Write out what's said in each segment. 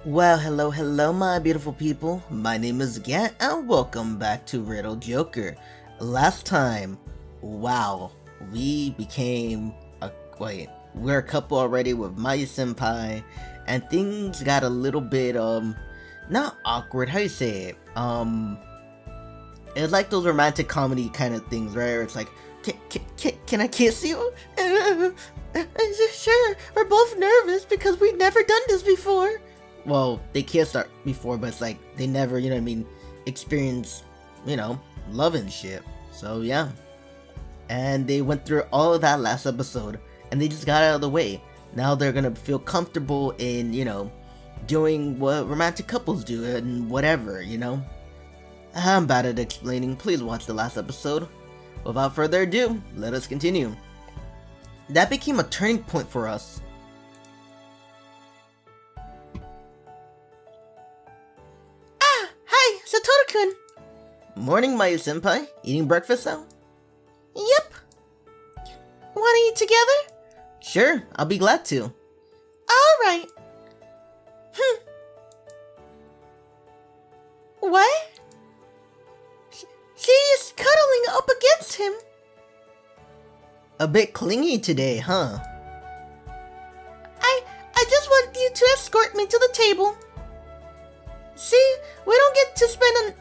Well, hello, my beautiful people. My name is Gant, and welcome back to Riddle Joker. Last time, wow, we became we're a couple already with Mayu senpai, and things got a little bit, not awkward, how you say it? It's like those romantic comedy kind of things, right? Where it's like, can I kiss you? Sure, we're both nervous because we've never done this before. Well, they kissed before, but it's like they never, experienced, love and shit. So yeah. And they went through all of that last episode, and they just got out of the way. Now they're gonna feel comfortable in, doing what romantic couples do and whatever, I'm bad at explaining. Please watch the last episode. Without further ado, let us continue. That became a turning point for us. Hi, Satoru-kun. Morning, Mayu-senpai. Eating breakfast now? Yep. Wanna eat together? Sure, I'll be glad to. Alright. What? She is cuddling up against him. A bit clingy today, huh? I just want you to escort me to the table. See, we don't get to spend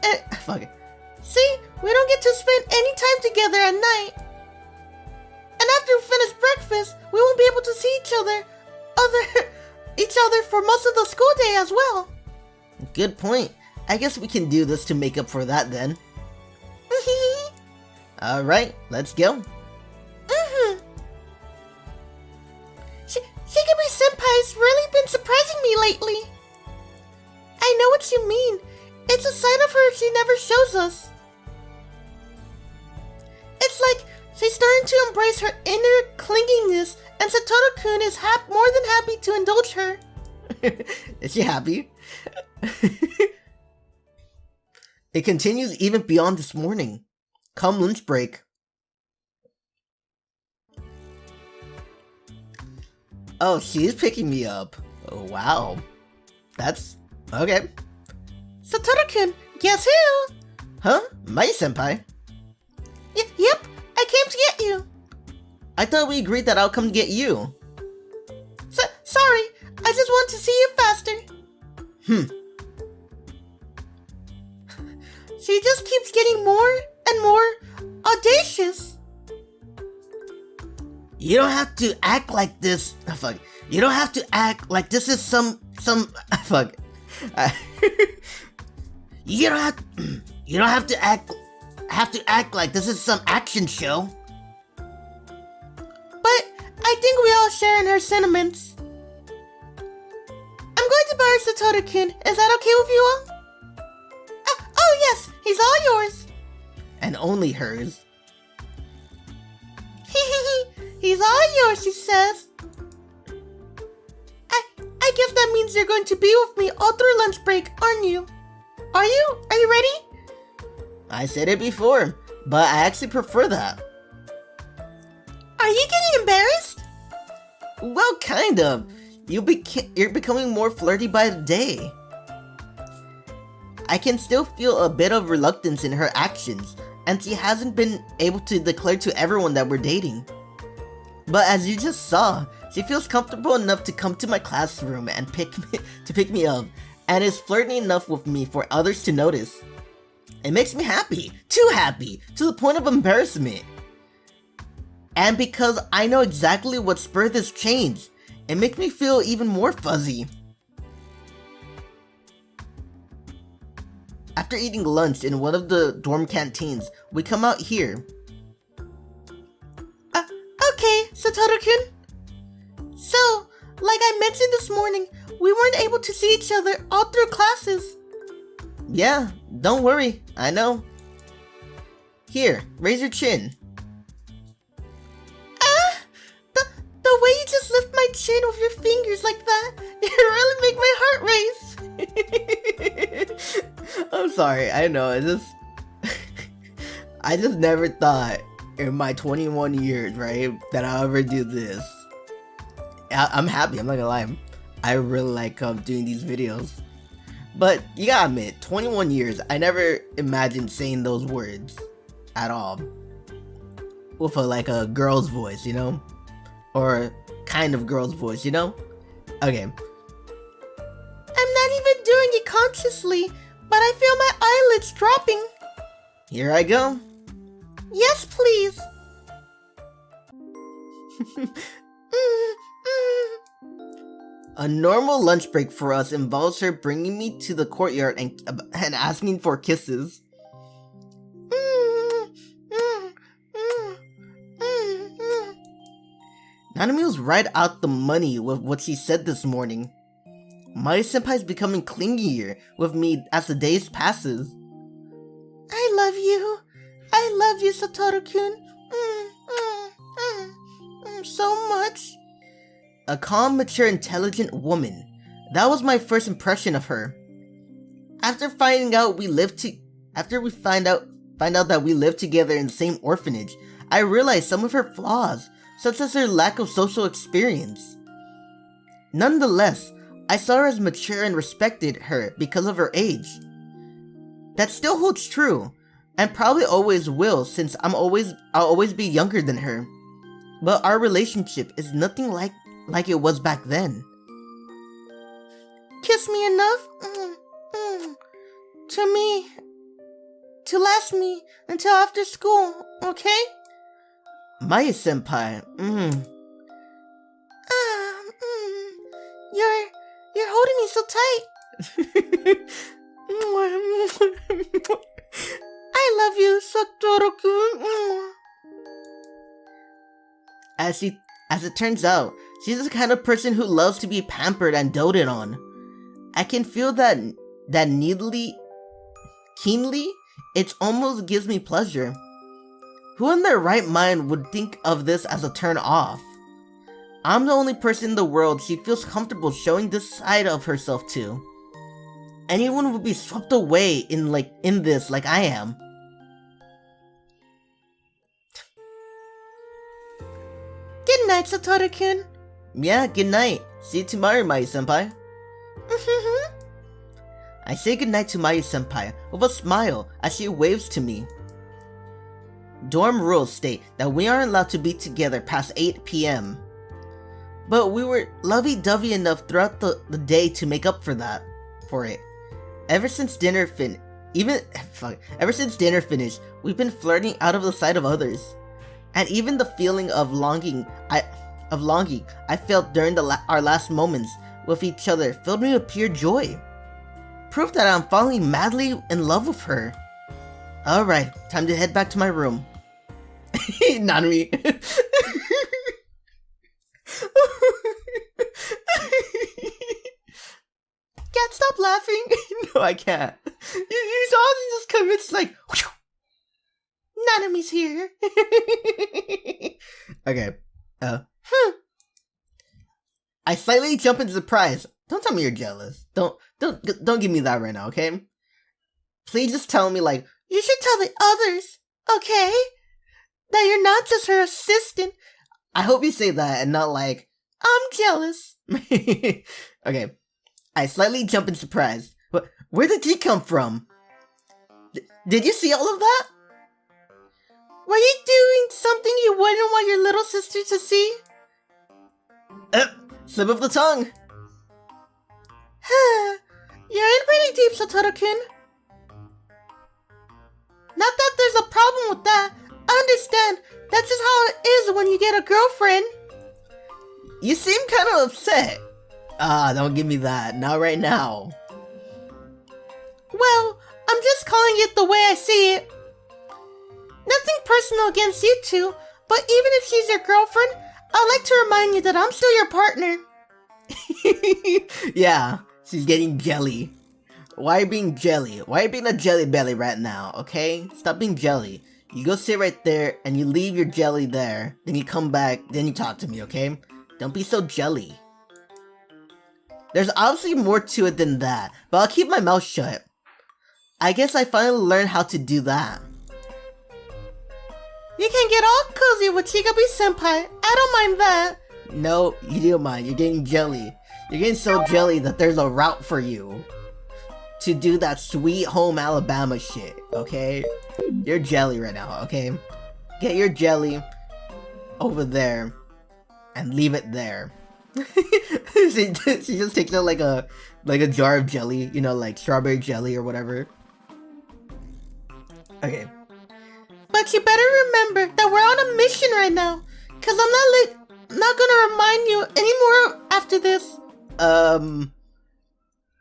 we don't get to spend any time together at night. And after we finish breakfast, we won't be able to see each other for most of the school day as well. Good point. I guess we can do this to make up for that then. Alright, let's go. Shikari-senpai's really been surprising me lately. I know what you mean. It's a sign of her she never shows us. It's like she's starting to embrace her inner clinginess, and Satoru-kun is more than happy to indulge her. Is she happy? It continues even beyond this morning. Come lunch break. Oh, she's picking me up. Oh, wow. That's okay. Satoru-kun, guess who? Huh? Mayu-senpai? Yep, I came to get you. I thought we agreed that I'll come get you. Sorry, I just want to see you faster. She just keeps getting more and more audacious. You don't have to act like this. You don't have to act like this is some You don't have to act like this is some action show. But I think we all share in her sentiments. I'm going to borrow Satoru-kun. Is that okay with you all? Oh yes, he's all yours. And only hers. He's all yours, she says. I guess that means you're going to be with me all through lunch break, aren't you? Are you ready? I said it before, but I actually prefer that. Are you getting embarrassed? Well, kind of. You're becoming more flirty by the day. I can still feel a bit of reluctance in her actions, and she hasn't been able to declare to everyone that we're dating. But as you just saw, she feels comfortable enough to come to my classroom and pick me up, and is flirty enough with me for others to notice. It makes me happy, too happy, to the point of embarrassment. And because I know exactly what spurred this change, it makes me feel even more fuzzy. After eating lunch in one of the dorm canteens, we come out here. Okay, Satoru-kun. So, like I mentioned this morning, we weren't able to see each other all through classes. Yeah, don't worry, I know. Here, raise your chin. The way you just lift my chin with your fingers like that, it really make my heart race. I'm sorry, I know, I just never thought in my 21 years, right, that I'll ever do this. I'm happy, I'm not gonna lie. I really like doing these videos. But you gotta admit, 21 years, I never imagined saying those words at all. With like a girl's voice, you know? Or kind of girl's voice, you know? Okay. I'm not even doing it consciously, but I feel my eyelids dropping. Here I go. Yes, please. A normal lunch break for us involves her bringing me to the courtyard and asking for kisses. Nanami was right out the money with what she said this morning. Mayu-senpai is becoming clingier with me as the days passes. I love you. I love you, Satoru-kun. So much. A calm, mature, intelligent woman. That was my first impression of her. After finding out after we find out that we live together in the same orphanage, I realized some of her flaws, such as her lack of social experience. Nonetheless, I saw her as mature and respected her because of her age. That still holds true, and probably always will, since I'll always be younger than her. But our relationship is nothing like it was back then. Kiss me enough to last me until after school, okay? Mayu-senpai, You're holding me so tight. I love you, Satoru-kun. As it turns out, she's the kind of person who loves to be pampered and doted on. I can feel that keenly, it almost gives me pleasure. Who in their right mind would think of this as a turn off? I'm the only person in the world she feels comfortable showing this side of herself to. Anyone would be swept away in this like I am. Good night, Satoru-kun. Yeah, good night. See you tomorrow, Mayu-senpai. I say goodnight to Mayu-senpai with a smile as she waves to me. Dorm rules state that we aren't allowed to be together past 8 p.m. But we were lovey-dovey enough throughout the day to make up for it. Ever since dinner finished, we've been flirting out of the sight of others. And even the feeling of longing I felt during our last moments with each other filled me with pure joy. Proof that I'm falling madly in love with her. Alright, time to head back to my room. Nanami. Can't stop laughing. No, I can't. You always just come in, it's like... Nanami's here. Okay. I slightly jump in surprise. Don't tell me you're jealous. Don't give me that right now, okay? Please just tell me you should tell the others, okay? That you're not just her assistant. I hope you say that and not I'm jealous. Okay. I slightly jump in surprise. But where did he come from? Did you see all of that? Were you doing something you wouldn't want your little sister to see? Slip of the tongue. You're in pretty deep, Satoru-kun. Not that there's a problem with that. I understand. That's just how it is when you get a girlfriend. You seem kind of upset. Don't give me that. Not right now. Well, I'm just calling it the way I see it. Nothing personal against you two, but even if she's your girlfriend, I'd like to remind you that I'm still your partner. Yeah, she's getting jelly. Why are you being jelly? Why are you being a jelly belly right now, okay? Stop being jelly. You go sit right there and you leave your jelly there. Then you come back, then you talk to me, okay? Don't be so jelly. There's obviously more to it than that, but I'll keep my mouth shut. I guess I finally learned how to do that. You can get all cozy with Chikabi-senpai. I don't mind that. No, you don't mind. You're getting jelly. You're getting so jelly that there's a route for you to do that sweet home Alabama shit, okay? You're jelly right now, okay? Get your jelly over there and leave it there. she just takes out like a jar of jelly, you know, like strawberry jelly or whatever. Okay. But you better remember that we're on a mission right now, cause I'm not gonna remind you anymore after this.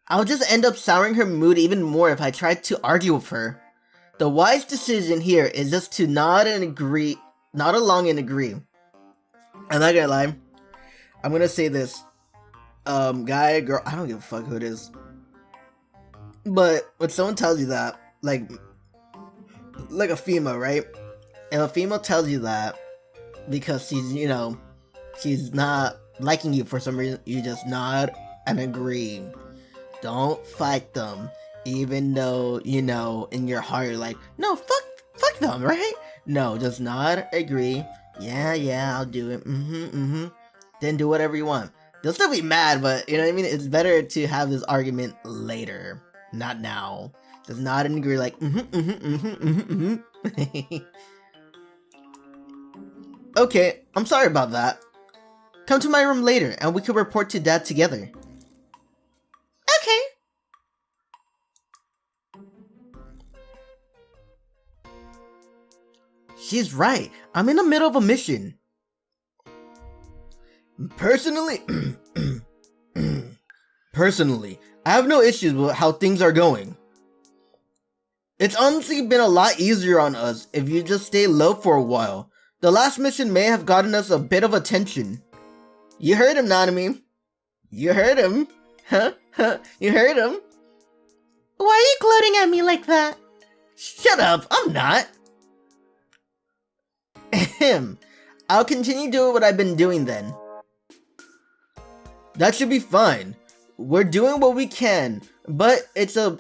I'll just end up souring her mood even more if I try to argue with her. The wise decision here is just to nod along and agree. I'm not gonna lie. I'm gonna say this. Guy, girl, I don't give a fuck who it is. But when someone tells you that, like a female, right? If a female tells you that because she's, you know, she's not liking you for some reason, you just nod and agree. Don't fight them, even though, you know, in your heart you're like, no, fuck them, right? No, just nod, agree. Yeah, I'll do it. Then do whatever you want. They'll still be mad, but you know what I mean? It's better to have this argument later, not now. Just nod and agree like, Okay, I'm sorry about that. Come to my room later and we can report to Dad together. Okay. She's right. I'm in the middle of a mission. Personally, I have no issues with how things are going. It's honestly been a lot easier on us if you just stay low for a while. The last mission may have gotten us a bit of attention. You heard him, Nanami. You heard him. Huh? You heard him. Why are you gloating at me like that? Shut up, I'm not. Ahem. I'll continue doing what I've been doing then. That should be fine. We're doing what we can, but it's a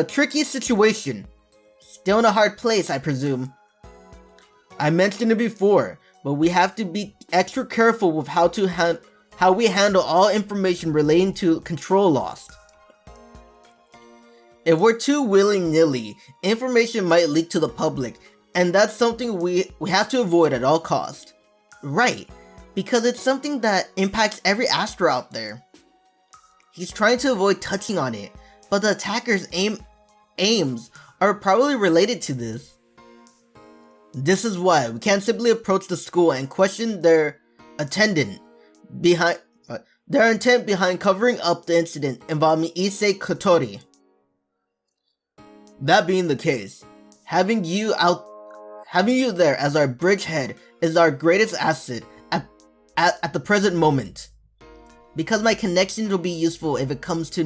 tricky situation. Still in a hard place, I presume. I mentioned it before, but we have to be extra careful with how we handle all information relating to control lost. If we're too willy-nilly, information might leak to the public, and that's something we have to avoid at all costs. Right, because it's something that impacts every Astral out there. He's trying to avoid touching on it, but the attacker's aims are probably related to this. This is why we can't simply approach the school and question their intent behind covering up the incident involving Issei Kotori. That being the case, having you there as our bridgehead is our greatest asset at the present moment. Because my connections will be useful if it comes to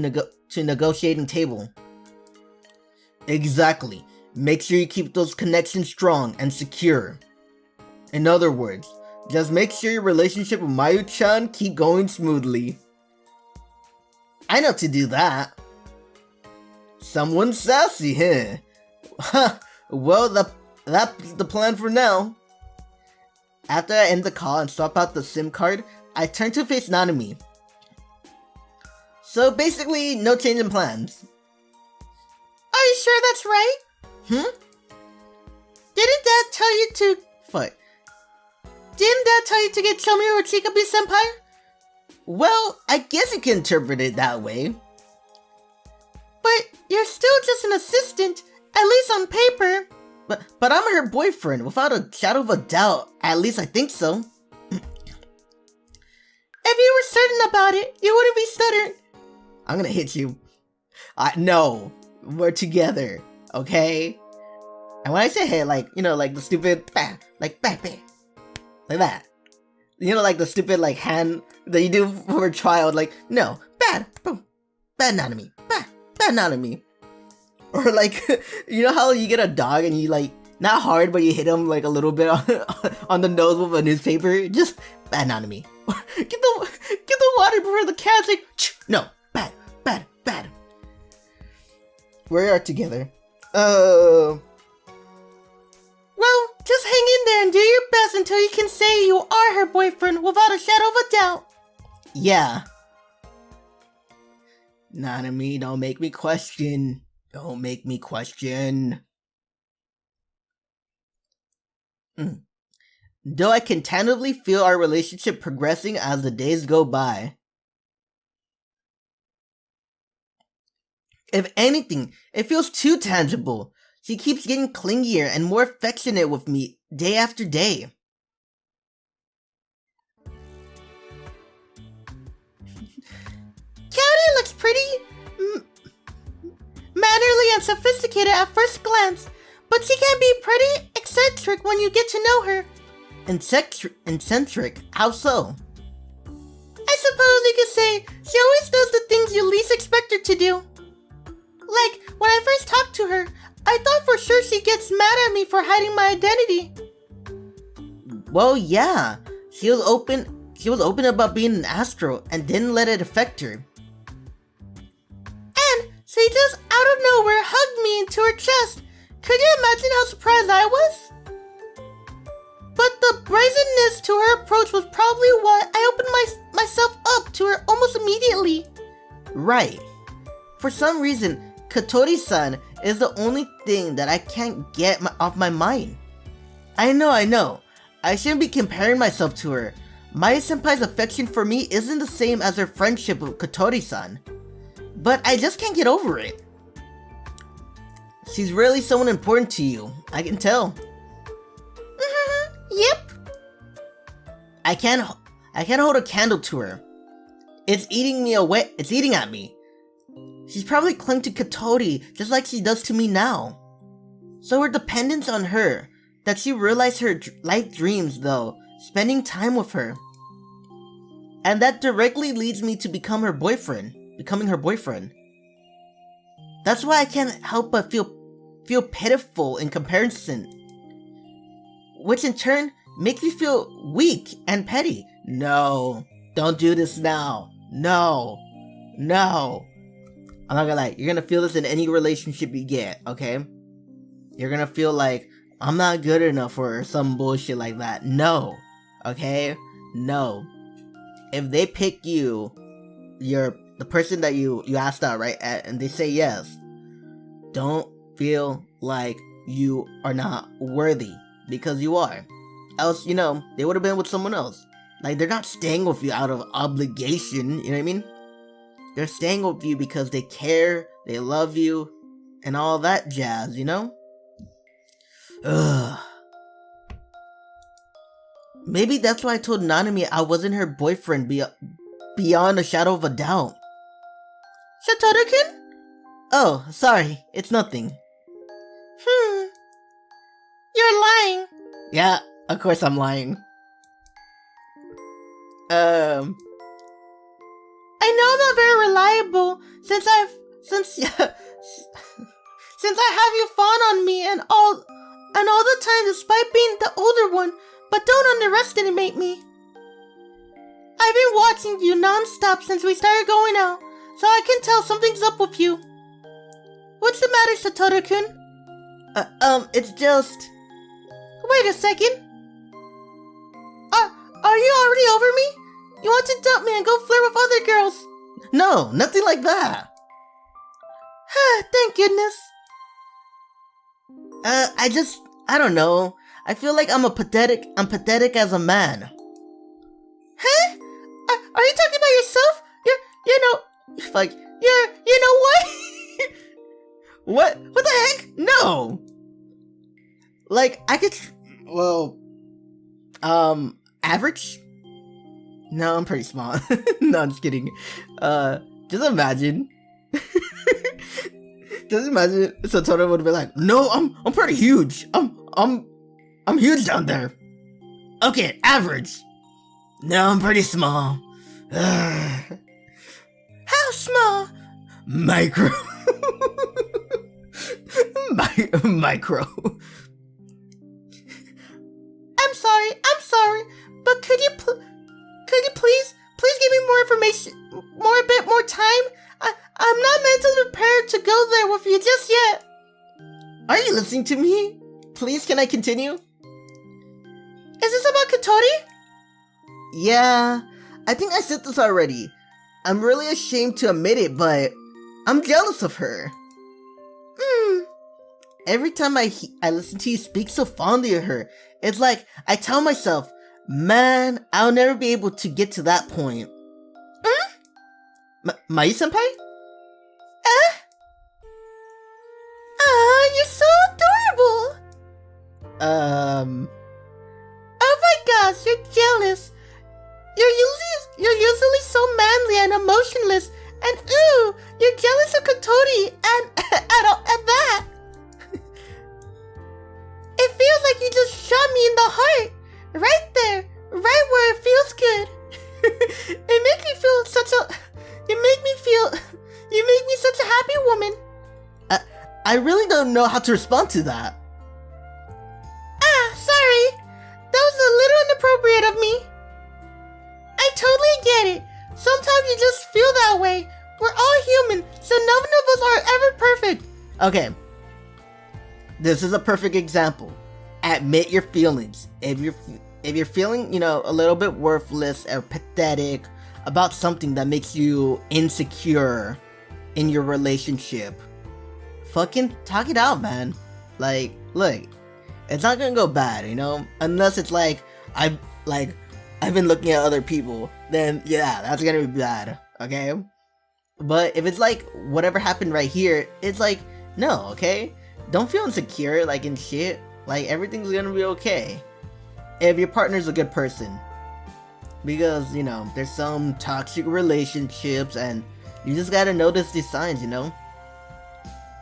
negotiating table. Exactly. Make sure you keep those connections strong and secure. In other words, just make sure your relationship with Mayu-chan keep going smoothly. I know to do that. Someone sassy, huh? Well, that's the plan for now. After I end the call and swap out the SIM card, I turn to face Nanami. So basically, no change in plans. Are you sure that's right? Didn't Dad tell you to... Fuck. Didn't Dad tell you to get Chomio or Chikabi-senpai? Well, I guess you can interpret it that way. But you're still just an assistant, at least on paper. But I'm her boyfriend, without a shadow of a doubt. At least I think so. If you were certain about it, you wouldn't be stuttering. I'm gonna hit you. No, we're together, okay? And when I say hey, like, you know, like the stupid, bah, like that. You know, like the stupid, like, hand that you do for a child, like, no, bad, boom, bad Nanami, bad Nanami. Or like, you know how you get a dog and you like, not hard, but you hit him like a little bit on the nose with a newspaper? Just bad Nanami. Get the water before the cat's like, no, bad. We are together. Well, just hang in there and do your best until you can say you are her boyfriend without a shadow of a doubt. Yeah. Nanami, don't make me question. Don't make me question. Though I can tangibly feel our relationship progressing as the days go by. If anything, it feels too tangible. She keeps getting clingier and more affectionate with me day after day. Kaori looks pretty mannerly and sophisticated at first glance, but she can be pretty eccentric when you get to know her. Eccentric? How so? I suppose you could say she always does the things you least expect her to do. Like, when I first talked to her, I thought for sure she gets mad at me for hiding my identity. Well, yeah. She was open about being an astral and didn't let it affect her. And she just out of nowhere hugged me into her chest. Could you imagine how surprised I was? But the brazenness to her approach was probably why I opened myself up to her almost immediately. Right. For some reason, Katori-san is the only thing that I can't get off my mind. I know. I shouldn't be comparing myself to her. Mayu-senpai's affection for me isn't the same as her friendship with Katori-san. But I just can't get over it. She's really someone important to you. I can tell. Yep. I can't hold a candle to her. It's eating me away. It's eating at me. She's probably clung to Katori just like she does to me now. So her dependence on her, that she realized her life dreams though, spending time with her. And that directly leads me to becoming her boyfriend. That's why I can't help but feel pitiful in comparison. Which in turn makes me feel weak and petty. No, don't do this now. No. I'm not gonna lie, you're gonna feel this in any relationship you get, okay? You're gonna feel like, I'm not good enough for her, some bullshit like that. No, okay? No. If they pick you, the person that you asked out, right? And they say yes, don't feel like you are not worthy, because you are. Else, they would have been with someone else. Like, they're not staying with you out of obligation, you know what I mean? They're staying with you because they care, they love you, and all that jazz, Ugh. Maybe that's why I told Nanami I wasn't her boyfriend beyond a shadow of a doubt. Satoru-kun? Oh, sorry, it's nothing. You're lying. Yeah, of course I'm lying. I know I'm not very reliable since I have you fawn on me and all the time despite being the older one, but don't underestimate me. I've been watching you non-stop since we started going out, so I can tell something's up with you. What's the matter, Satoru-kun? It's just... Wait a second. Are you already over me? You want to dump me and go flirt with other girls? No, nothing like that. Thank goodness. I don't know. I feel like I'm pathetic as a man. Huh? Are you talking about yourself? You know what? What the heck? No! Like, I could, average? No, I'm pretty small. No, I'm just kidding. Just imagine. Just imagine Satoru would be like, no, I'm pretty huge. I'm huge down there. Okay, average. No, I'm pretty small. How small? Micro. Micro. I'm sorry, but could you please give me more information, a bit more time? I'm not mentally prepared to go there with you just yet. Are you listening to me? Please, can I continue? Is this about Katori? Yeah, I think I said this already. I'm really ashamed to admit it, but I'm jealous of her. Every time I listen to you speak so fondly of her, it's like I tell myself, man, I'll never be able to get to that point. Mayu-senpai? You're so adorable! Oh my gosh, you're jealous. You're usually so manly and emotionless, and ooh, you're jealous of Kotori and that. It feels like you just shot me in the heart, right there, right where it feels good. You make me such a happy woman. I really don't know how to respond to that. Sorry. That was a little inappropriate of me. I totally get it. Sometimes you just feel that way. We're all human, so none of us are ever perfect. Okay. This is a perfect example. Admit your feelings. If you're feeling, a little bit worthless or pathetic about something that makes you insecure in your relationship, fucking talk it out, man. Like, look, it's not gonna go bad, unless it's like I've been looking at other people, then yeah, that's gonna be bad, okay? But if it's like whatever happened right here, it's like, no, okay? Don't feel insecure, like, and shit. Like, everything's gonna be okay if your partner's a good person. Because, there's some toxic relationships and you just gotta notice these signs,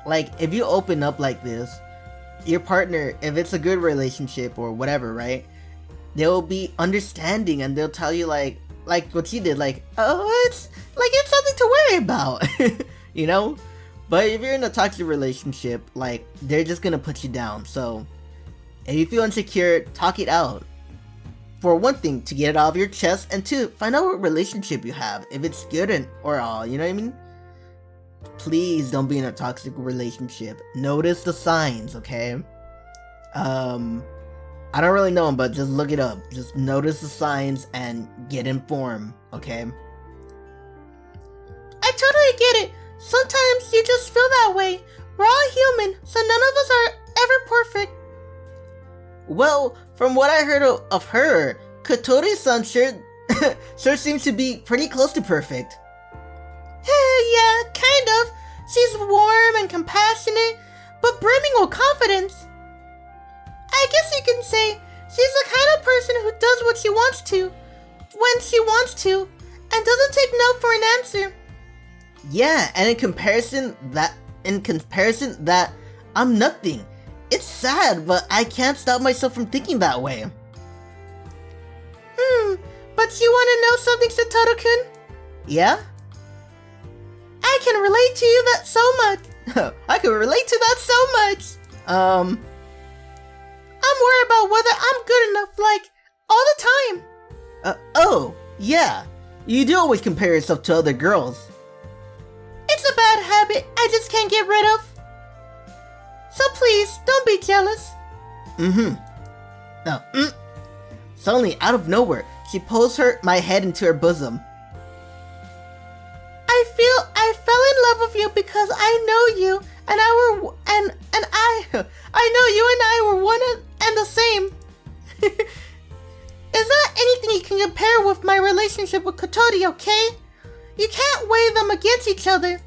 Like, if you open up like this, your partner, if it's a good relationship or whatever, right? They'll be understanding and they'll tell you like what she did, like, oh, it's something to worry about, But if you're in a toxic relationship, like, they're just gonna put you down. So, if you feel insecure, talk it out. For one thing, to get it off of your chest, and two, find out what relationship you have, if it's good or all, you know what I mean? Please don't be in a toxic relationship. Notice the signs, okay? I don't really know them, but just look it up. Just notice the signs and get informed, okay? I totally get it. Sometimes you just feel that way. We're all human, so none of us are ever perfect. Well, from what I heard of her, Kotori-san sure seems to be pretty close to perfect. Yeah, kind of. She's warm and compassionate, but brimming with confidence. I guess you can say she's the kind of person who does what she wants to, when she wants to, and doesn't take no for an answer. Yeah, and in comparison that I'm nothing. It's sad, but I can't stop myself from thinking that way. But you want to know something, Satoru-kun? Yeah? I can relate to you that so much. I can relate to that so much. I'm worried about whether I'm good enough, like, all the time. Oh, yeah. You do always compare yourself to other girls. It's a bad habit I just can't get rid of. So please, don't be jealous. Suddenly, out of nowhere, she pulls my head into her bosom. I fell in love with you because I know you and I know you and I were one and the same. Is not anything you can compare with my relationship with Kotori, okay? You can't weigh them against each other.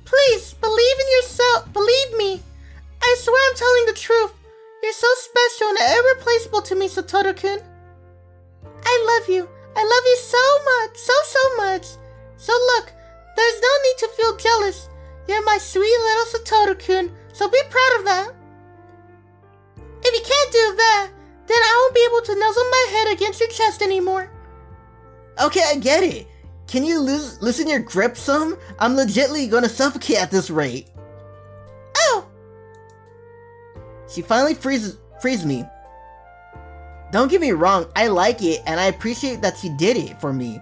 Please, believe in yourself. Believe me. I swear I'm telling the truth. You're so special and irreplaceable to me, Satoru-kun. I love you. I love you so much. So much. So look, there's no need to feel jealous. You're my sweet little Satoru-kun, so be proud of that. If you can't do that, then I won't be able to nuzzle my head against your chest anymore. Okay, I get it. Can you loosen your grip some? I'm legitly gonna suffocate at this rate. Oh! She finally frees me. Don't get me wrong, I like it and I appreciate that she did it for me.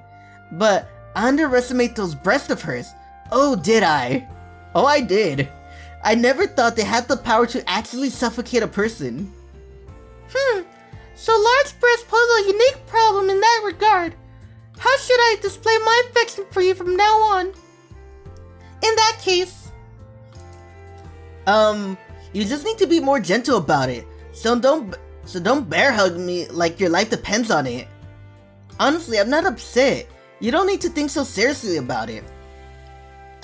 But I underestimate those breasts of hers. Oh, did I? Oh, I did. I never thought they had the power to actually suffocate a person. So large breasts pose a unique problem in that regard. How should I display my affection for you from now on? in that case... You just need to be more gentle about it. So don't bear hug me like your life depends on it. Honestly, I'm not upset. You don't need to think so seriously about it.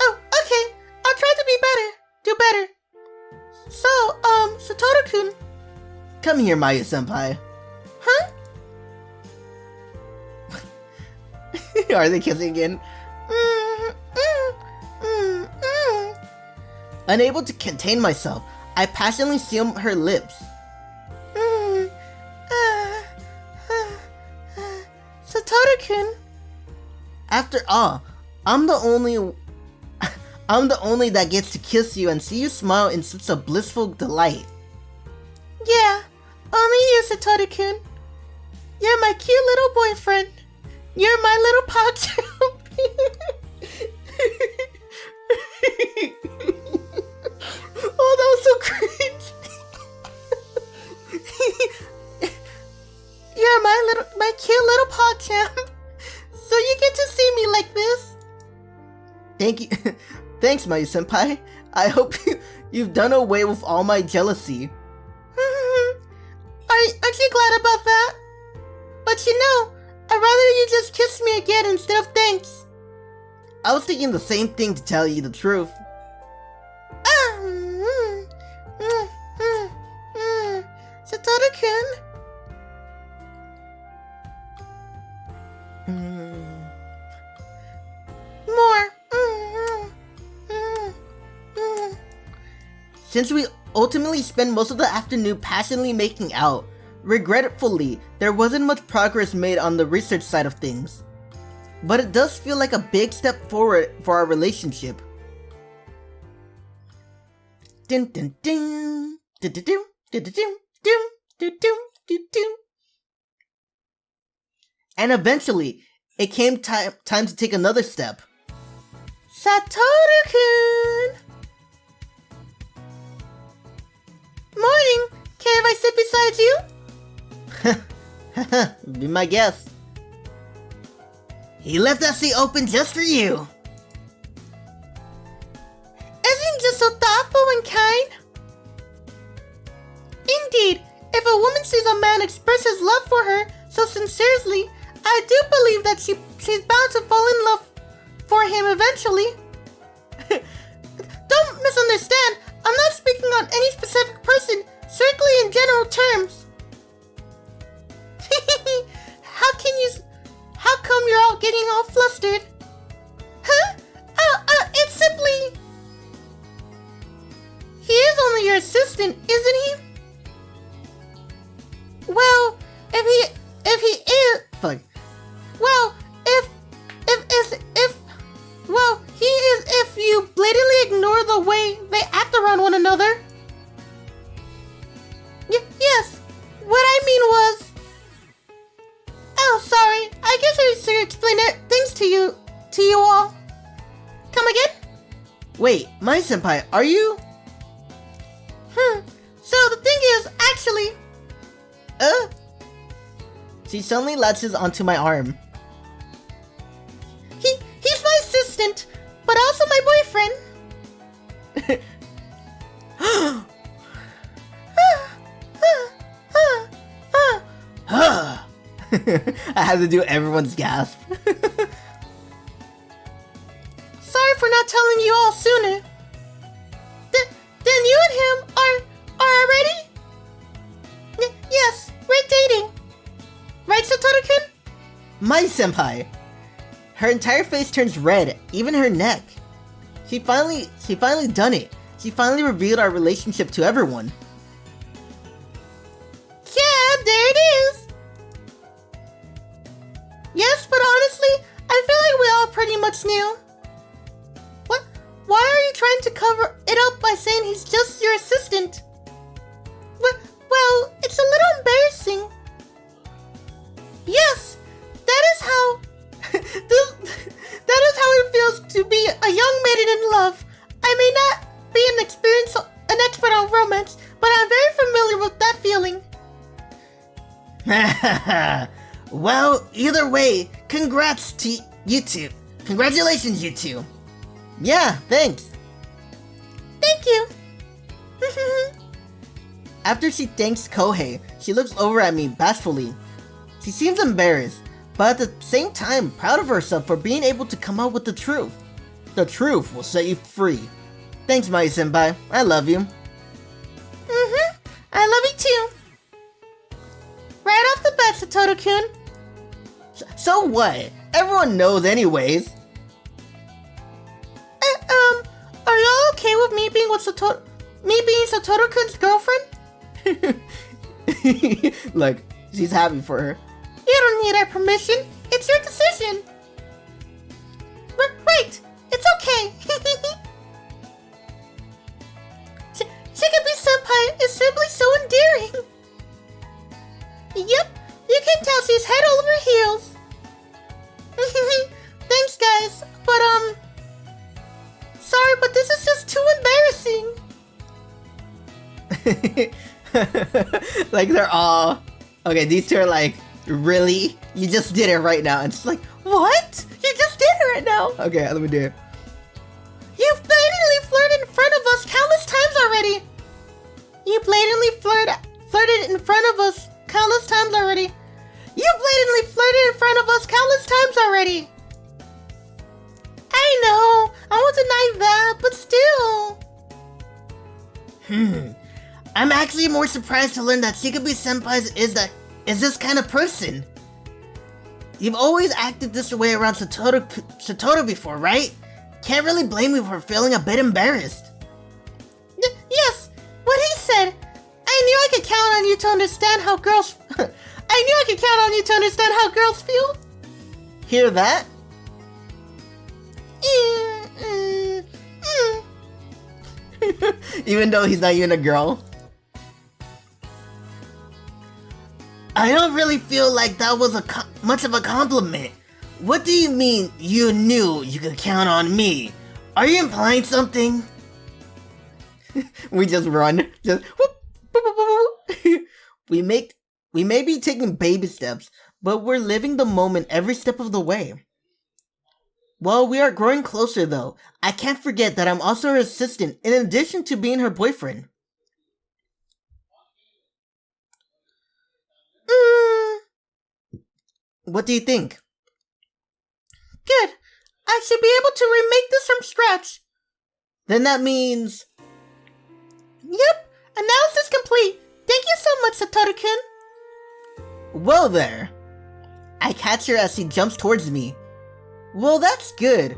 Oh, okay. I'll try to be better. Do better. So, Satoru-kun. Come here, Mayu-senpai. Huh? Are they kissing again? Unable to contain myself, I passionately seal her lips. Satoru-kun. After all, I'm the only that gets to kiss you and see you smile in such a blissful delight. Yeah, only you, Satoru-kun. You're my cute little boyfriend. You're my little pox. Oh, that was so cringe. You're my cute little PogChamp. So you get to see me like this. Thank you. Thanks, Mayu-senpai. I hope you've done away with all my jealousy. Aren't you glad about that? But you know, I'd rather you just kiss me again instead of thanks. I was thinking the same thing, to tell you the truth. Satoru-kun. More. Since we ultimately spent most of the afternoon passionately making out, regretfully, there wasn't much progress made on the research side of things. But it does feel like a big step forward for our relationship. Dun dun dun. Dun dun dun. Dun dun dun. Dun dun dun. Dun dun. And eventually, it came time to take another step. Satoru-kun! Morning! Care if I sit beside you? Be my guest. He left that seat open just for you. Isn't he just so thoughtful and kind? Indeed, if a woman sees a man express his love for her so sincerely, I do believe that she's bound to fall in love for him eventually. Don't misunderstand, I'm not speaking on any specific person, strictly in general terms. How come you're all getting all flustered? Huh? It's simply... He is only your assistant, isn't he? Well, if he is... Fuck. Well, well, he is if you blatantly ignore the way they act around one another. Yes, what I mean was... Oh, sorry, I guess I should explain things to you all. Come again? Wait, Mai-senpai, are you? So the thing is, actually... She suddenly latches onto my arm. He's my assistant, but also my boyfriend. I had to do everyone's gasp. Sorry for not telling you all sooner. Then you and him are already? Yes, we're dating. Right, Satoru-kun? Mai-senpai. Her entire face turns red, even her neck. She finally done it. She finally revealed our relationship to everyone. Yeah, there it is. Yes, but honestly, I feel like we all pretty much knew. What? Why are you trying to cover it up by saying he's just your assistant? Well, it's a little embarrassing. Yes, that is how it feels to be a young maiden in love. I may not be an expert on romance, but I'm very familiar with that feeling. Well, either way, congrats to you two. Congratulations, you two. Yeah, thanks. Thank you. After she thanks Kohei, she looks over at me bashfully. She seems embarrassed, but at the same time proud of herself for being able to come out with the truth. The truth will set you free. Thanks, Mayu-senpai. I love you. I love you too. Right off the bat, Satoru-kun. So what? Everyone knows anyways. Are y'all okay with me being Satoru-kun's girlfriend? Look, she's happy for her. You don't need our permission. It's your decision. Wait, it's okay. Shikabi-senpai is simply so endearing. Yep, you can tell she's head over heels. Thanks, guys, but sorry, but this is just too embarrassing. Like they're all okay. These two are like, really? You just did it right now. And it's like, what? You just did it right now. Okay, let me do it. You've blatantly flirted in front of us countless times already. You blatantly flirted in front of us countless times already. You blatantly flirted in front of us countless times already. I know, I won't deny that, but still. I'm actually more surprised to learn that Shikabi-senpai is this kind of person. You've always acted this way around Satoru before, right? Can't really blame you for feeling a bit embarrassed. Yes, what he said. I knew I could count on you to understand how girls... I knew I could count on you to understand how girls feel. Hear that? Even though he's not even a girl. I don't really feel like that was much of a compliment. What do you mean you knew you could count on me? Are you implying something? We just run. Just whoop, whoop, whoop, whoop. We may be taking baby steps, but we're living the moment every step of the way. Well, we are growing closer though. I can't forget that I'm also her assistant in addition to being her boyfriend. What do you think? Good. I should be able to remake this from scratch. Then that means... Yep. Analysis complete. Thank you so much, Satoru-kun. Well there. I catch her as she jumps towards me. Well, that's good.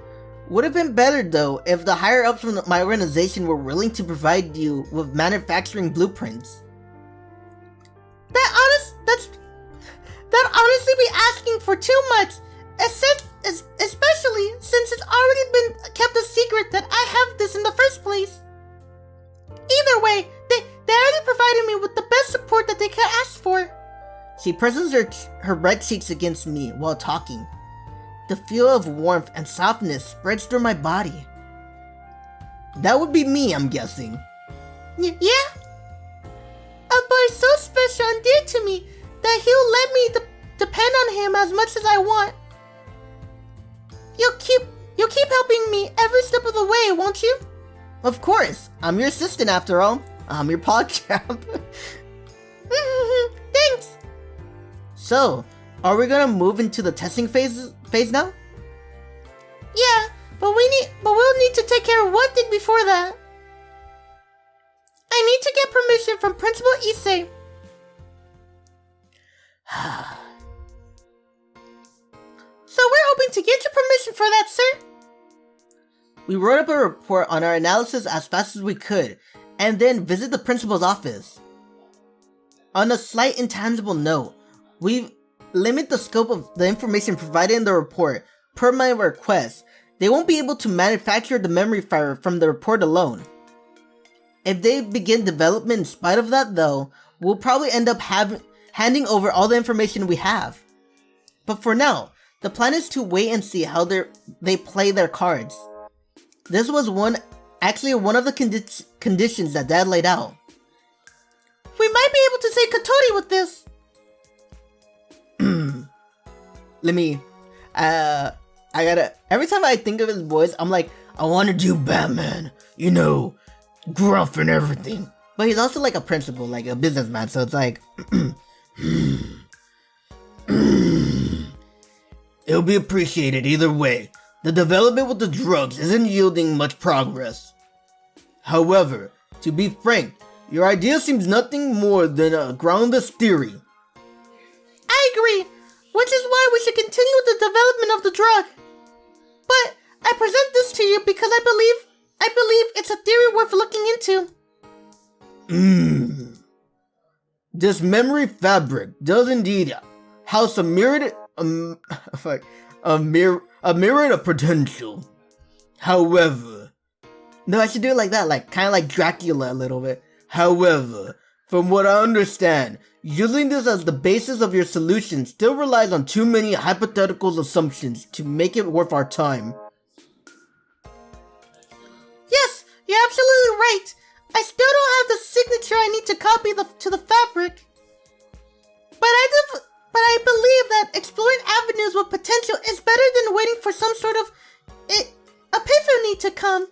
Would have been better though if the higher ups from my organization were willing to provide you with manufacturing blueprints. That honestly be asking for too much, especially since it's already been kept a secret that I have this in the first place. Either way, they already provided me with the best support that they could ask for. She presses her red cheeks against me while talking. The feel of warmth and softness spreads through my body. That would be me, I'm guessing. Yeah? A boy so special and dear to me that he'll let me depend on him as much as I want. You'll keep helping me every step of the way, won't you? Of course. I'm your assistant after all. I'm your pod champ. Thanks. So, are we gonna move into the testing phase now? Yeah, but we'll need to take care of one thing before that. I need to get permission from Principal Issei. So we're hoping to get your permission for that, sir. We wrote up a report on our analysis as fast as we could, and then visit the principal's office. On a slight intangible note, we've limited the scope of the information provided in the report per my request. They won't be able to manufacture the memory fire from the report alone. If they begin development in spite of that though, we'll probably end up handing over all the information we have. But for now, the plan is to wait and see how they play their cards. This was one of the conditions that Dad laid out. We might be able to say Kotori with this. Let me, every time I think of his voice, I'm like, I want to do Batman, you know, gruff and everything. But he's also like a principal, like a businessman, so it's like, it'll be appreciated either way. The development with the drugs isn't yielding much progress. However, to be frank, your idea seems nothing more than a groundless theory. I agree, which is why we should continue with the development of the drug. But I present this to you because I believe it's a theory worth looking into. This memory fabric does indeed house a myriad of potential. However, no, I should do it like that, like kind of like Dracula a little bit. However, from what I understand, using this as the basis of your solution still relies on too many hypothetical assumptions to make it worth our time. Yes, you're absolutely right. I still don't have the signature I need to copy to the fabric. But I believe that exploring avenues with potential is better than waiting for some sort of epiphany to come.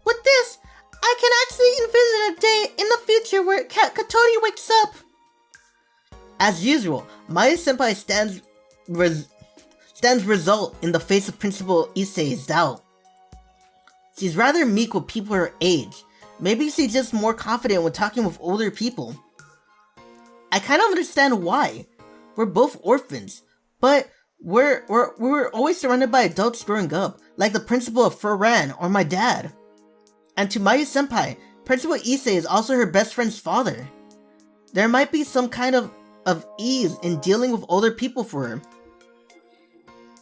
With this, I can actually envision a day in the future where Katori wakes up. As usual, Mayu Senpai stands result in the face of Principal Issei's doubt. She's rather meek with people her age. Maybe she's just more confident when talking with older people. I kind of understand why. We're both orphans, but we're always surrounded by adults growing up, like the principal of Furan or my dad. And to Mayu Senpai, Principal Issei is also her best friend's father. There might be some kind of ease in dealing with older people for her.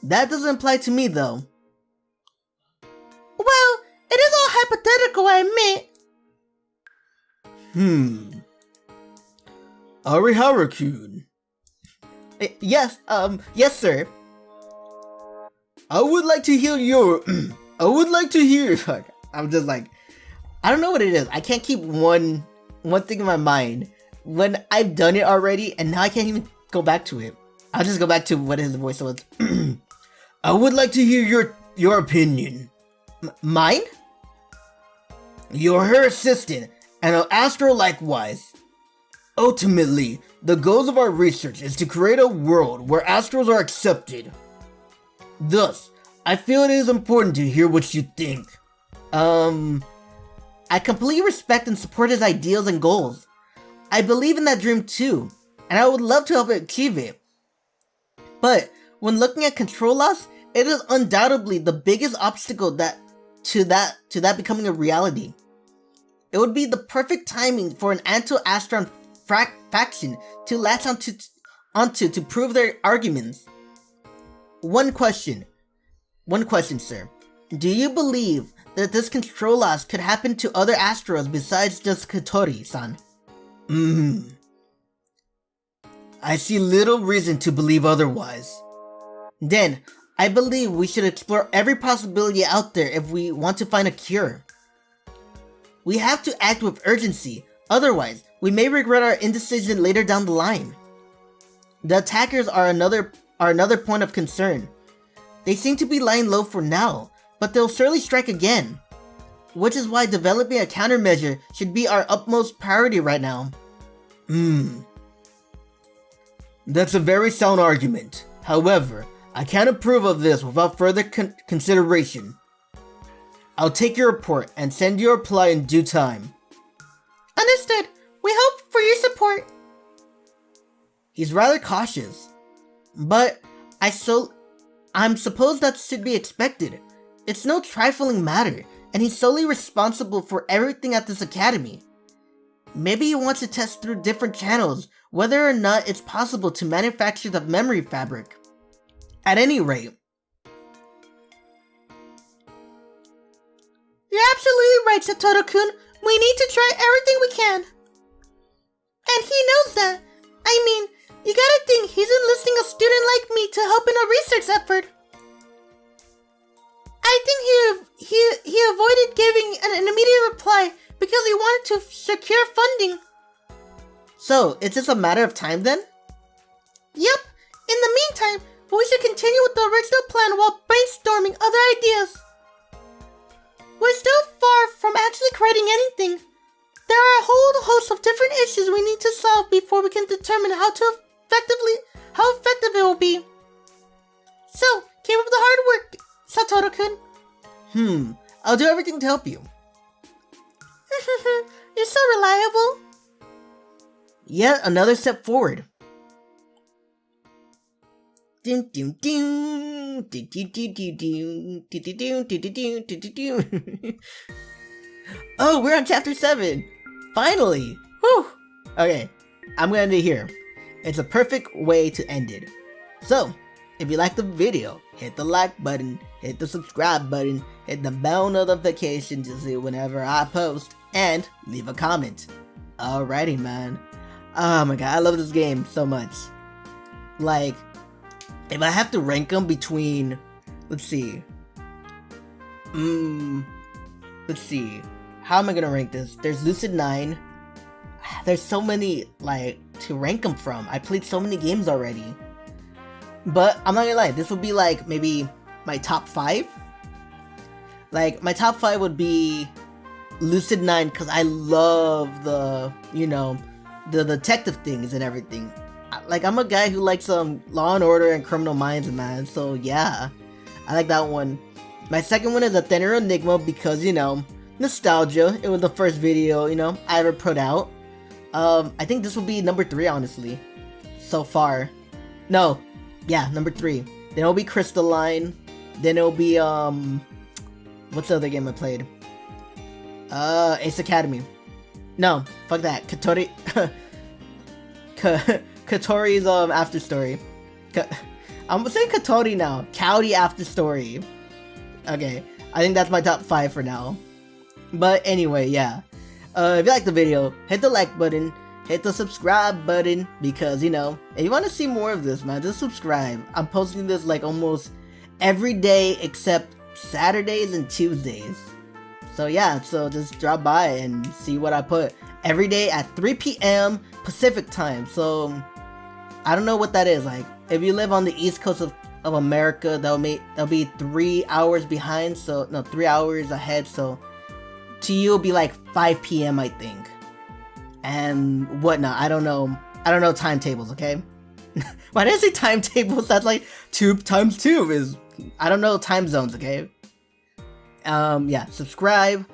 That doesn't apply to me though. Well, it is all hypothetical, I admit. Arihara-kun. Yes, yes sir. I would like to hear fuck. I'm just like, I don't know what it is. I can't keep one thing in my mind when I've done it already, and now I can't even go back to it. I'll just go back to what his voice was. I would like to hear your opinion. Mine? You're her assistant, and an Astral likewise. Ultimately, the goals of our research is to create a world where Astrals are accepted. Thus, I feel it is important to hear what you think. I completely respect and support his ideals and goals. I believe in that dream too, and I would love to help achieve it. But when looking at control loss, it is undoubtedly the biggest obstacle to that becoming a reality. It would be the perfect timing for an anti-Astron faction to latch onto to prove their arguments. One question, sir. Do you believe that this control loss could happen to other Astrals besides just Katori-san? I see little reason to believe otherwise. Then, I believe we should explore every possibility out there if we want to find a cure. We have to act with urgency, otherwise, we may regret our indecision later down the line. The attackers are another point of concern. They seem to be lying low for now, but they'll surely strike again. Which is why developing a countermeasure should be our utmost priority right now. That's a very sound argument. However, I can't approve of this without further consideration. I'll take your report and send you a reply in due time. Understood. We hope for your support. He's rather cautious, but I'm supposed that should be expected. It's no trifling matter, and he's solely responsible for everything at this academy. Maybe he wants to test through different channels whether or not it's possible to manufacture the memory fabric. At any rate, you're absolutely right, Satoru-kun. We need to try everything we can. And he knows that. I mean, you gotta think he's enlisting a student like me to help in a research effort. I think he avoided giving an immediate reply because he wanted to secure funding. So, it's just a matter of time then? Yep. In the meantime, we should continue with the original plan while brainstorming other ideas. We're still far from actually creating anything. There are a whole host of different issues we need to solve before we can determine how effective it will be. So, keep up the hard work, Satoru-kun. I'll do everything to help you. You're so reliable. Yet another step forward. Dun, dun, dun. Dun, dun, dun, dun, dun. Dun, dun, dun, dun, dun, dun, dun. Oh, we're on chapter 7. Finally. Whew. Okay, I'm gonna end it here. It's a perfect way to end it. So, if you liked the video, hit the like button, hit the subscribe button, hit the bell notification to see whenever I post, and leave a comment. Alrighty, man. Oh my god, I love this game so much. Like, if I have to rank them between, let's see. Let's see. How am I gonna rank this? There's Lucid 9. There's so many, like, to rank them from. I played so many games already. But I'm not gonna lie, this would be like maybe my top 5. Like, my top 5 would be Lucid 9 because I love the, you know, the detective things and everything. Like, I'm a guy who likes Law and Order and Criminal Minds, man. So yeah, I like that one. My second one is Athena Enigma because, you know, nostalgia. It was the first video, you know, I ever put out. I think this will be number 3, honestly, so far. No, yeah, number 3. Then it'll be Crystalline. Then it'll be what's the other game I played? Ace Academy. No, fuck that. Katori. Katori's after story. I'm saying Katori now. Kaori after story. Okay, I think that's my top 5 for now. But anyway, yeah. If you like the video, hit the like button, hit the subscribe button, because, you know, if you want to see more of this, man, just subscribe. I'm posting this like almost every day except Saturdays and Tuesdays. So yeah, so just drop by and see what I put every day at 3 p.m. Pacific time. So I don't know what that is. Like, if you live on the East Coast of America, that'll be 3 hours behind. So no, 3 hours ahead. So to you, it'll be like 5 p.m. I think, and whatnot. I don't know timetables. Okay, why did I say timetables? That's like 2 times 2 is, I don't know time zones. Okay. Yeah, subscribe.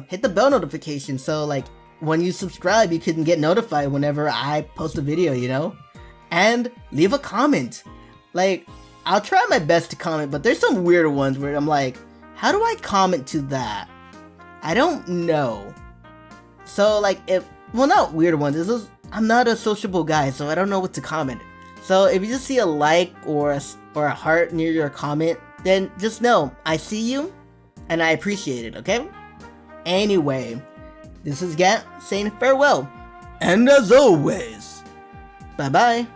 Hit the bell notification so like when you subscribe, you can get notified whenever I post a video. You know, and leave a comment. Like, I'll try my best to comment, but there's some weird ones where I'm like, how do I comment to that? I don't know. So like, well, not weird ones. I'm not a sociable guy, so I don't know what to comment. So if you just see a like or a heart near your comment, then just know I see you and I appreciate it. Okay. Anyway, this is Gat saying farewell, and as always, bye bye.